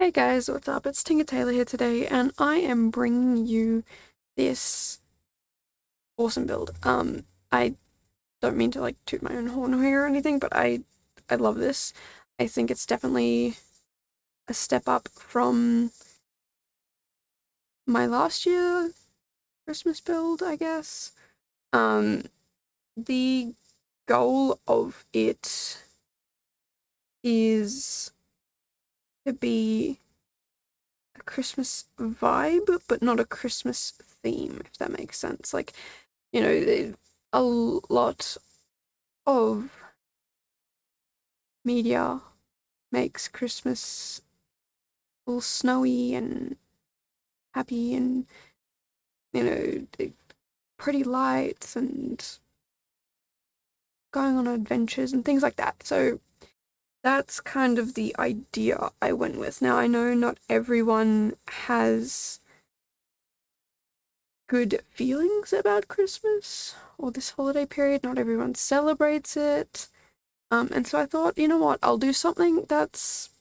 Hey guys, what's up? It's Tinker Taylor here today, and I am bringing you this awesome build. I don't mean to like toot my own horn here or anything, but I love this. I think it's definitely a step up from my last year Christmas build, I guess. Um, the goal of it is to be a Christmas vibe, but not a Christmas theme, if that makes sense. Like, a lot of media makes Christmas all snowy and happy and, pretty lights and going on adventures and things like that. So that's kind of the idea I went with. Now, I know not everyone has good feelings about Christmas or this holiday period. Not everyone celebrates it. And so I thought, you know what, I'll do something that's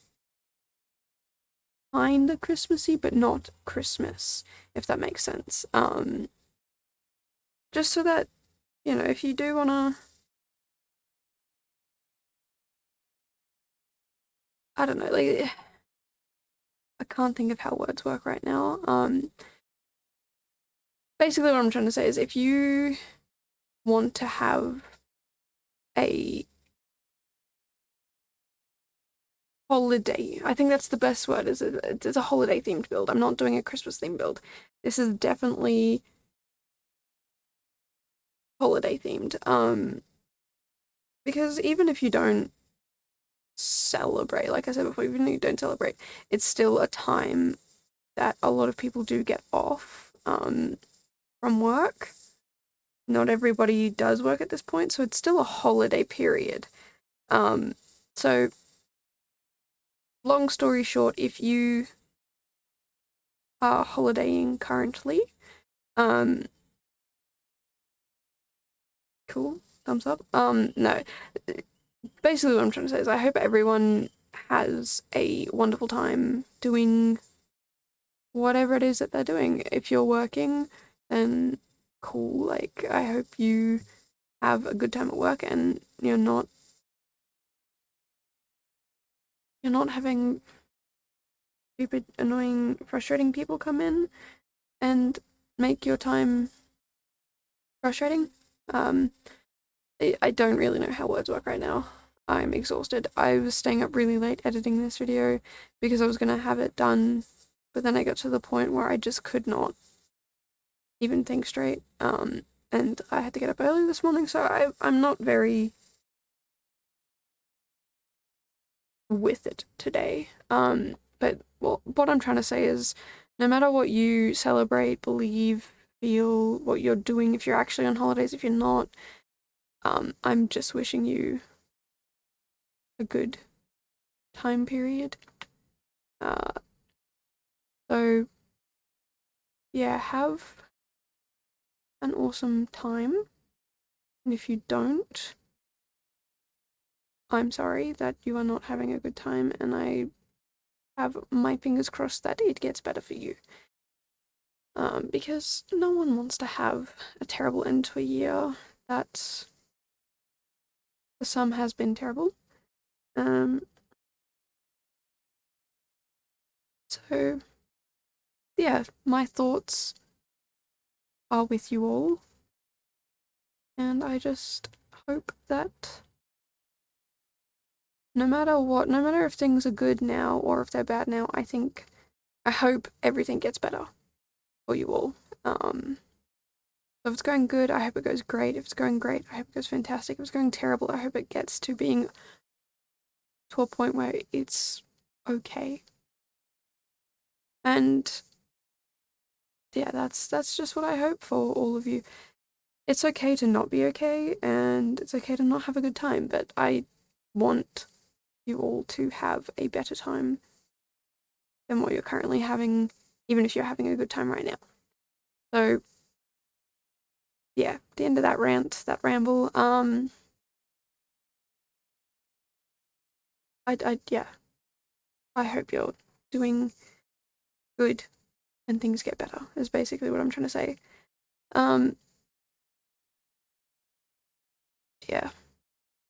kinda Christmassy, but not Christmas, if that makes sense. Just so that, if you do wanna, I don't know, like, I can't think of how words work right now. Basically what I'm trying to say is if you want to have a holiday, I think that's the best word, is it's a holiday themed build. I'm not doing a Christmas themed build. This is definitely holiday themed. Because even if you don't celebrate, like I said before, even if you don't celebrate, it's still a time that a lot of people do get off from work. Not everybody does work at this point, so it's still a holiday period. So long story short, if you are holidaying currently, um, cool, thumbs up. No, basically what I'm trying to say is I hope everyone has a wonderful time doing whatever it is that they're doing. If you're working, then cool. Like, I hope you have a good time at work and you're not having stupid, annoying, frustrating people come in and make your time frustrating. Um, I don't really know how words work right now. I'm exhausted. I was staying up really late editing this video because I was gonna have it done, but then I got to the point where I just could not even think straight. And I had to get up early this morning, so I'm not very with it today. But what I'm trying to say is, no matter what you celebrate, believe, feel, what you're doing, if you're actually on holidays, if you're not, I'm just wishing you a good time period. Uh, so yeah, have an awesome time. And if you don't, I'm sorry that you are not having a good time, and I have my fingers crossed that it gets better for you. Because no one wants to have a terrible end to a year that for some has been terrible. Um, so yeah, my thoughts are with you all, and I just hope that no matter what, no matter if things are good now or if they're bad now, I hope everything gets better for you all. So if it's going good, I hope it goes great. If it's going great, I hope it goes fantastic. If it's going terrible, I hope it gets to being to a point where it's okay. And yeah, that's just what I hope for all of you. It's okay to not be okay, and it's okay to not have a good time, but I want you all to have a better time than what you're currently having, even if you're having a good time right now. So yeah, the end of that rant, that ramble. Yeah, I hope you're doing good and things get better, is basically what I'm trying to say. Yeah.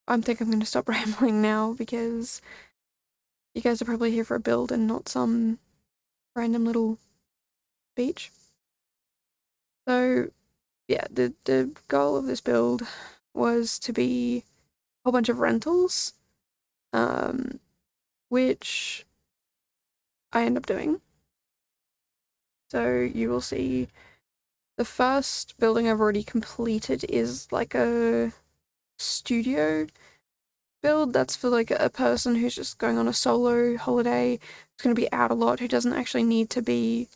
I think I'm going to stop rambling now because you guys are probably here for a build and not some random little beach. So, yeah, the goal of this build was to be a whole bunch of rentals, which I end up doing. So you will see the first building I've already completed is like a studio build that's for like a person who's just going on a solo holiday, who's going to be out a lot, who doesn't actually need to be,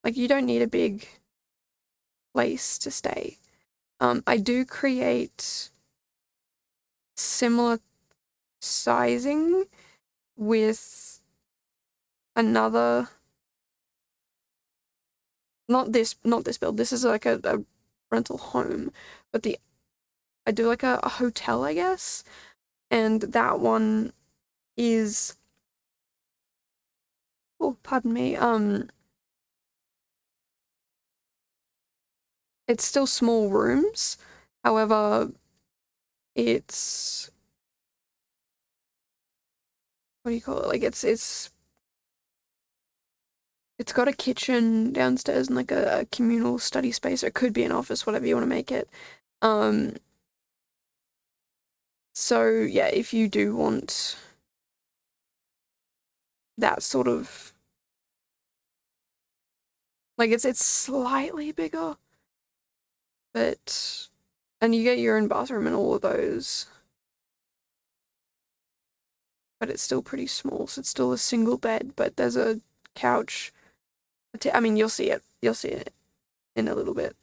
like, you don't need a big place to stay. I do create similar sizing with another, not this build, this is like a rental home, but I do like a hotel, I guess, and that one is, oh, pardon me, it's still small rooms, however, it's, what do you call it, like, it's got a kitchen downstairs and like a communal study space, or it could be an office, whatever you want to make it. So yeah, if you do want that sort of, like, it's slightly bigger, but, and you get your own bathroom and all of those, but it's still pretty small, so it's still a single bed, but there's a couch. I mean, you'll see it in a little bit.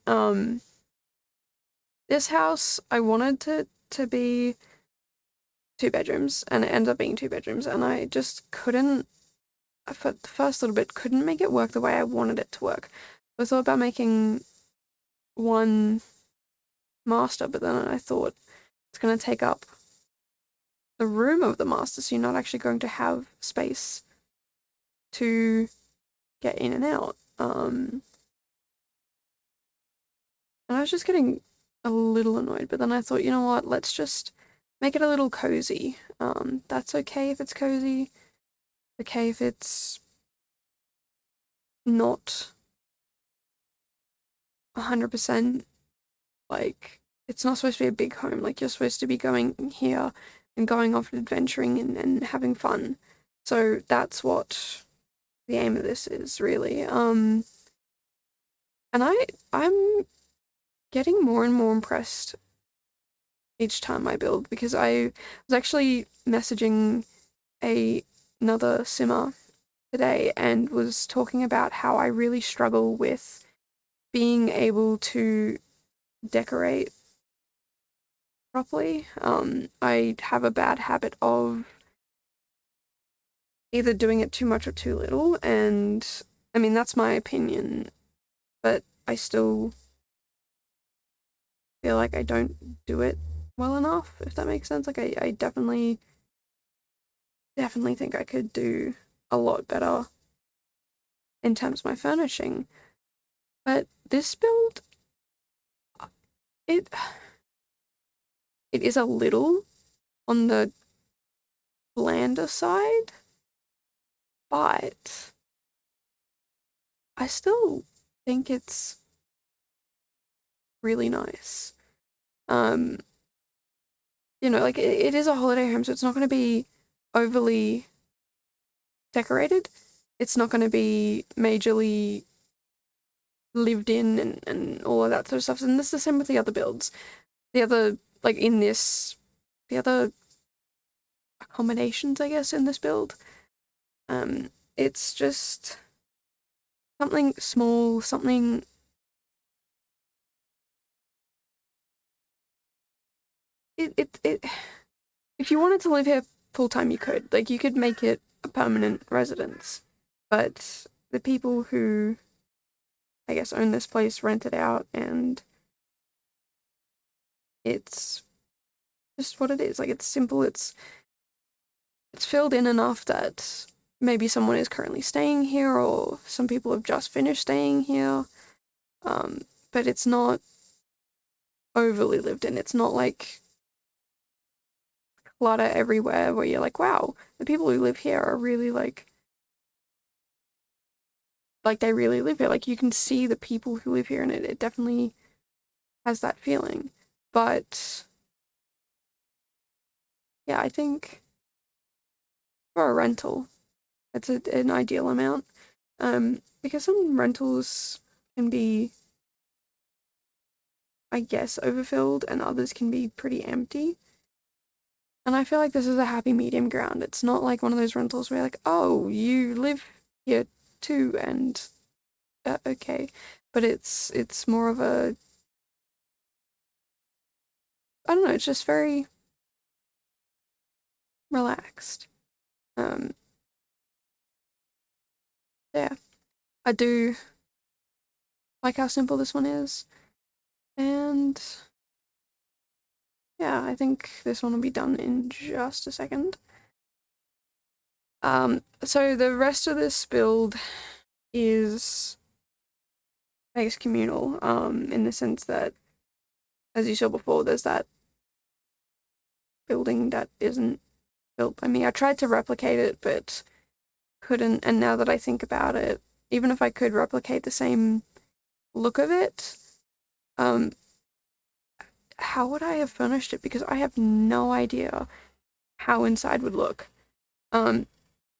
This house, I wanted to be 2 bedrooms, and it ended up being 2 bedrooms, and I just couldn't, for the first little bit, couldn't make it work the way I wanted it to work. I thought about making one master, but then I thought it's going to take up the room of the master, so you're not actually going to have space to get in and out. And I was just getting a little annoyed, but then I thought, you know what, let's just make it a little cozy. That's okay if it's cozy. Okay if it's not 100%, like, it's not supposed to be a big home. Like, you're supposed to be going here and going off and adventuring and having fun. So that's what the aim of this is, really. And I'm getting more and more impressed each time I build, because I was actually messaging another simmer today and was talking about how I really struggle with being able to decorate properly. I have a bad habit of either doing it too much or too little, and I mean, that's my opinion, but I still feel like I don't do it well enough, if that makes sense. Like, I definitely think I could do a lot better in terms of my furnishing. But this build, it is a little on the blander side, but I still think it's really nice. You know, like, it is a holiday home, so it's not going to be overly decorated. It's not going to be majorly lived in and all of that sort of stuff. And this is the same with the other builds. The other, like, the other accommodations, I guess, in this build. It's just something small, something, it if you wanted to live here full time, you could. Like, you could make it a permanent residence. But the people who, I guess, own this place rent it out, and it's just what it is. Like, it's simple, it's filled in enough that maybe someone is currently staying here, or some people have just finished staying here. But it's not overly lived in. It's not like clutter everywhere where you're like, wow, the people who live here are really like they really live here. Like, you can see the people who live here, and it definitely has that feeling. But yeah, I think for a rental, it's an ideal amount. Because some rentals can be, I guess, overfilled, and others can be pretty empty. And I feel like this is a happy medium ground. It's not like one of those rentals where you're like, oh, you live here too, and okay. But it's more of a, I don't know, it's just very relaxed. Yeah, I do like how simple this one is, and yeah, I think this one will be done in just a second. So the rest of this build is, I guess, communal, in the sense that, as you saw before, there's that building that isn't built by me. I tried to replicate it, but couldn't, and now that I think about it, even if I could replicate the same look of it, how would I have furnished it? Because I have no idea how inside would look.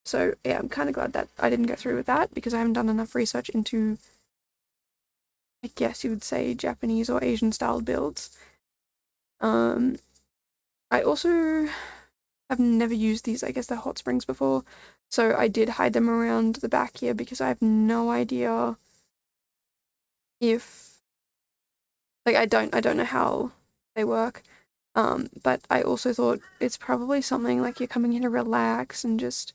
So yeah, I'm kind of glad that I didn't go through with that, because I haven't done enough research into, I guess you would say, Japanese or Asian styled builds. I also have never used these, I guess they're hot springs, before, so I did hide them around the back here because I have no idea if, like, I don't know how they work. But I also thought it's probably something like you're coming here to relax and just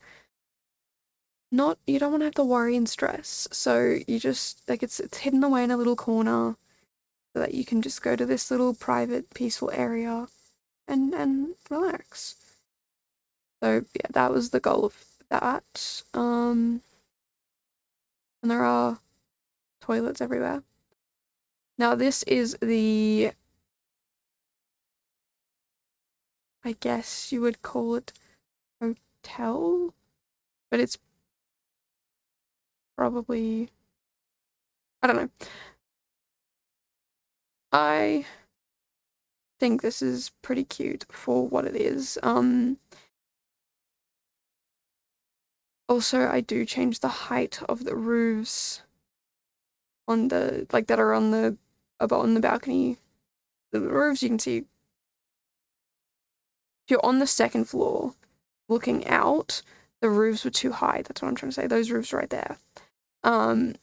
not, you don't want to have to worry and stress. So you just, like, it's hidden away in a little corner so that you can just go to this little private, peaceful area and relax. So yeah, that was the goal of that. And there are toilets everywhere. Now this is the, I guess you would call it, hotel, but it's probably, I don't know. I think this is pretty cute for what it is. Also, I do change the height of the roofs on the, like, that are on the, above on the balcony. The roofs, you can see, if you're on the second floor looking out, the roofs were too high. That's what I'm trying to say. Those roofs right there. And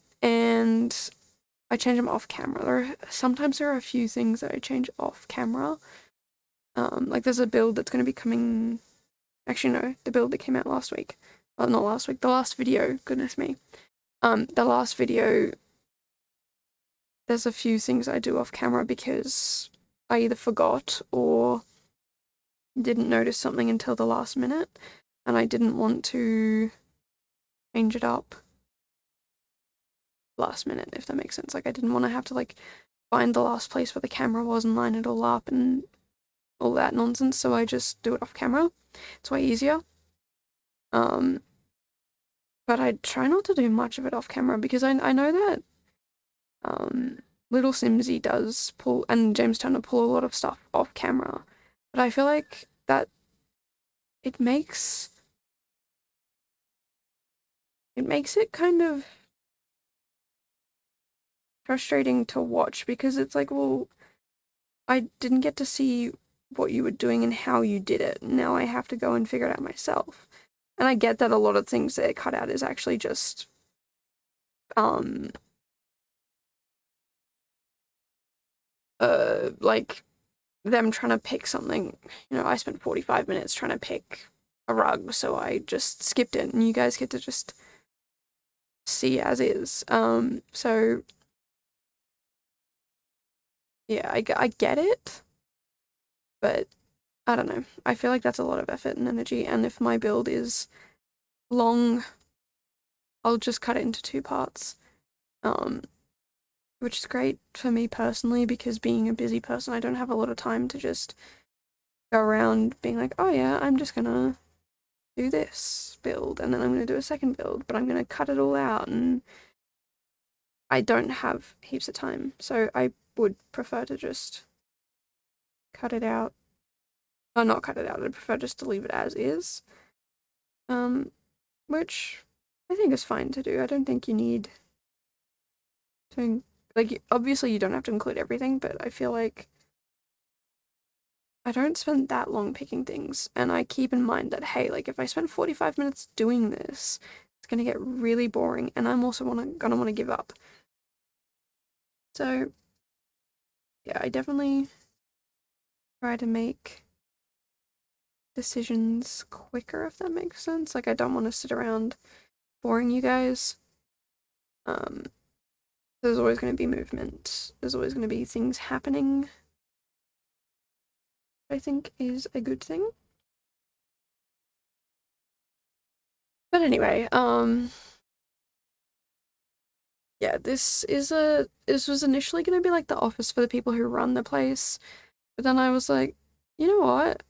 I change them off camera. Sometimes there are a few things that I change off camera. Like there's a build that's going to be coming, actually no, the build that came out last week. Well, not last week, the last video, goodness me. The last video, there's a few things I do off camera because I either forgot or didn't notice something until the last minute, and I didn't want to change it up last minute, if that makes sense. Like, I didn't want to have to, like, find the last place where the camera was and line it all up and all that nonsense, so I just do it off camera. It's way easier. But I try not to do much of it off camera because I know that Little Simsy does pull, and James Turner pull a lot of stuff off camera, but I feel like that it makes it kind of frustrating to watch, because it's like, well, I didn't get to see what you were doing and how you did it. Now I have to go and figure it out myself. And I get that a lot of things that cut out is actually just like them trying to pick something. You know, I spent 45 minutes trying to pick a rug, so I just skipped it, and you guys get to just see as is. So yeah, I get it, but I don't know. I feel like that's a lot of effort and energy, and if my build is long, I'll just cut it into 2 parts, which is great for me personally because being a busy person, I don't have a lot of time to just go around being like, oh yeah, I'm just gonna do this build and then I'm gonna do a second build, but I'm gonna cut it all out, and I don't have heaps of time, so I would prefer to just cut it out. Or not cut it out, I'd prefer just to leave it as is. Which I think is fine to do. I don't think you need to, like, obviously you don't have to include everything, but I feel like I don't spend that long picking things, and I keep in mind that, hey, like, if I spend 45 minutes doing this, it's gonna get really boring, and I'm also gonna want to give up. So, yeah, I definitely try to make decisions quicker, if that makes sense. Like, I don't want to sit around boring you guys. There's always going to be movement. There's always going to be things happening. I think is a good thing. But anyway, yeah, this was initially going to be like the office for the people who run the place, but then I was like, you know what?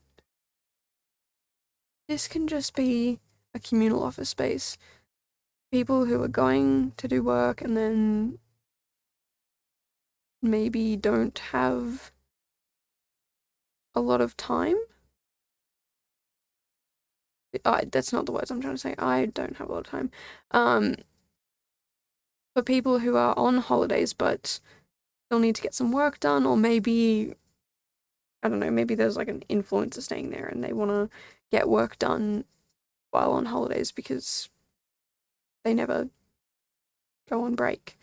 This can just be a communal office space. People who are going to do work and then maybe don't have a lot of time. That's not the words I'm trying to say. I don't have a lot of time. For people who are on holidays but they'll need to get some work done, or maybe, I don't know, maybe there's like an influencer staying there and they want to get work done while on holidays because they never go on break.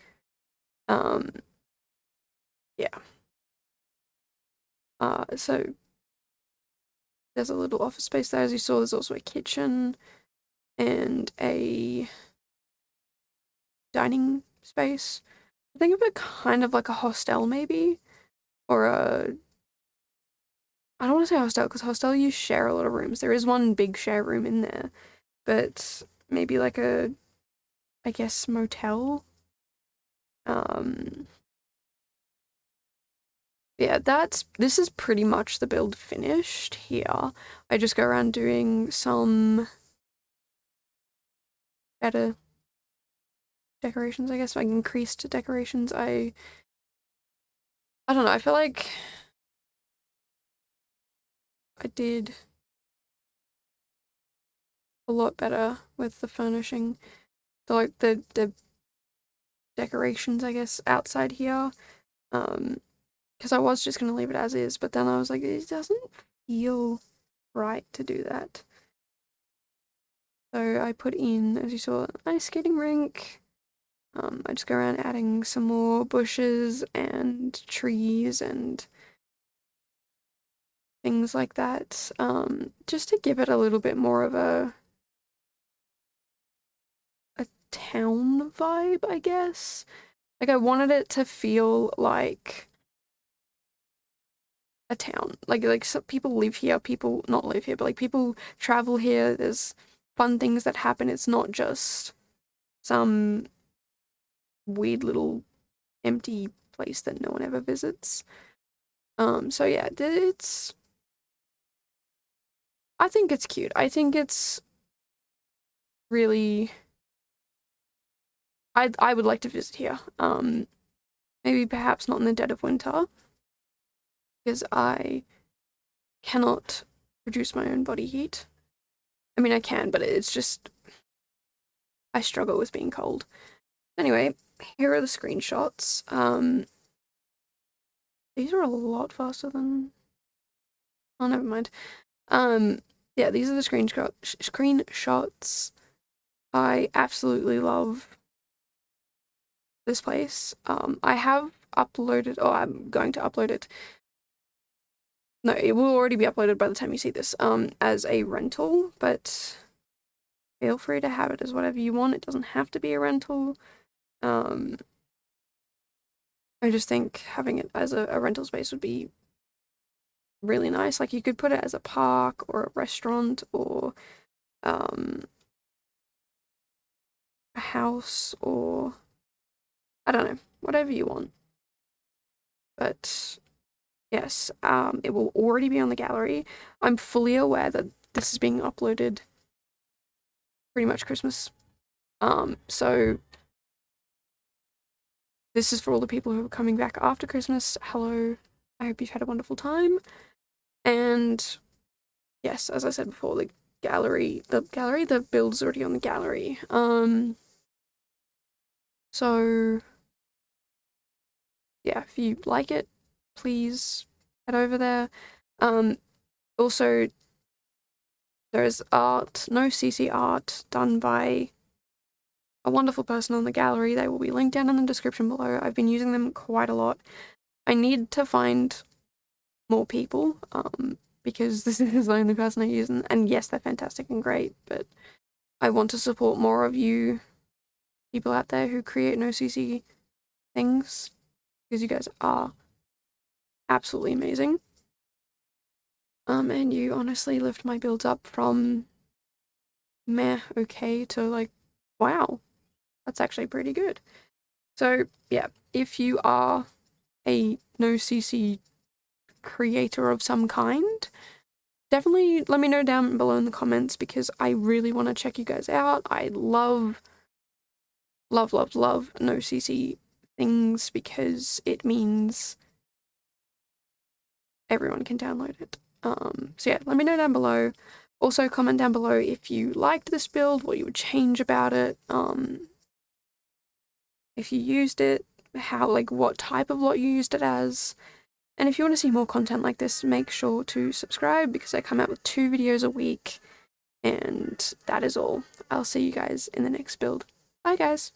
Yeah. So there's a little office space there, as you saw. There's also a kitchen and a dining space. Think of it kind of like a hostel, maybe, or a, I don't want to say hostel because hostel you share a lot of rooms. There is one big share room in there, but maybe like a, I guess, motel. Yeah, this is pretty much the build finished here. I just go around doing some better decorations, I guess, like increased decorations. I don't know, I feel like I did a lot better with the furnishing. Like the decorations, I guess, outside here. Because I was just gonna leave it as is, but then I was like, it doesn't feel right to do that. So I put in, as you saw, an ice skating rink. I just go around adding some more bushes and trees and things like that, just to give it a little bit more of a town vibe, I guess. Like, I wanted it to feel like a town. Like some people live here, people not live here, but like people travel here. There's fun things that happen. It's not just some weird little empty place that no one ever visits. So yeah, I think it's cute. I think it's really, I would like to visit here. Maybe perhaps not in the dead of winter, because I cannot produce my own body heat. I mean, I can, but it's just, I struggle with being cold. Anyway, here are the screenshots. These are a lot faster than, oh, never mind. Yeah, these are the screenshots. I absolutely love this place. I have uploaded, or I'm going to upload it. No, it will already be uploaded by the time you see this, as a rental, but feel free to have it as whatever you want. It doesn't have to be a rental. I just think having it as a rental space would be really nice. Like, you could put it as a park or a restaurant or house, or I don't know, whatever you want. But yes, it will already be on the gallery. I'm fully aware that this is being uploaded pretty much Christmas. So this is for all the people who are coming back after Christmas. Hello, I hope you've had a wonderful time. And yes, as I said before, the build is already on the gallery. So yeah, if you like it, please head over there. Also, there's art, NoCC Art, done by a wonderful person on the gallery. They will be linked down in the description below. I've been using them quite a lot. I need to find more people, because this is the only person I use, and yes, they're fantastic and great, but I want to support more of you people out there who create NoCC things, because you guys are absolutely amazing. And you honestly lift my builds up from meh, okay, to like, wow, that's actually pretty good. So yeah, if you are a NoCC creator of some kind, definitely let me know down below in the comments, because I really want to check you guys out. I love NoCC things, because it means everyone can download it. So yeah, let me know down below. Also, comment down below if you liked this build, what you would change about it. If you used it, what type of lot you used it as. And if you want to see more content like this, make sure to subscribe, because I come out with 2 videos a week. And that is all. I'll see you guys in the next build. Bye, guys.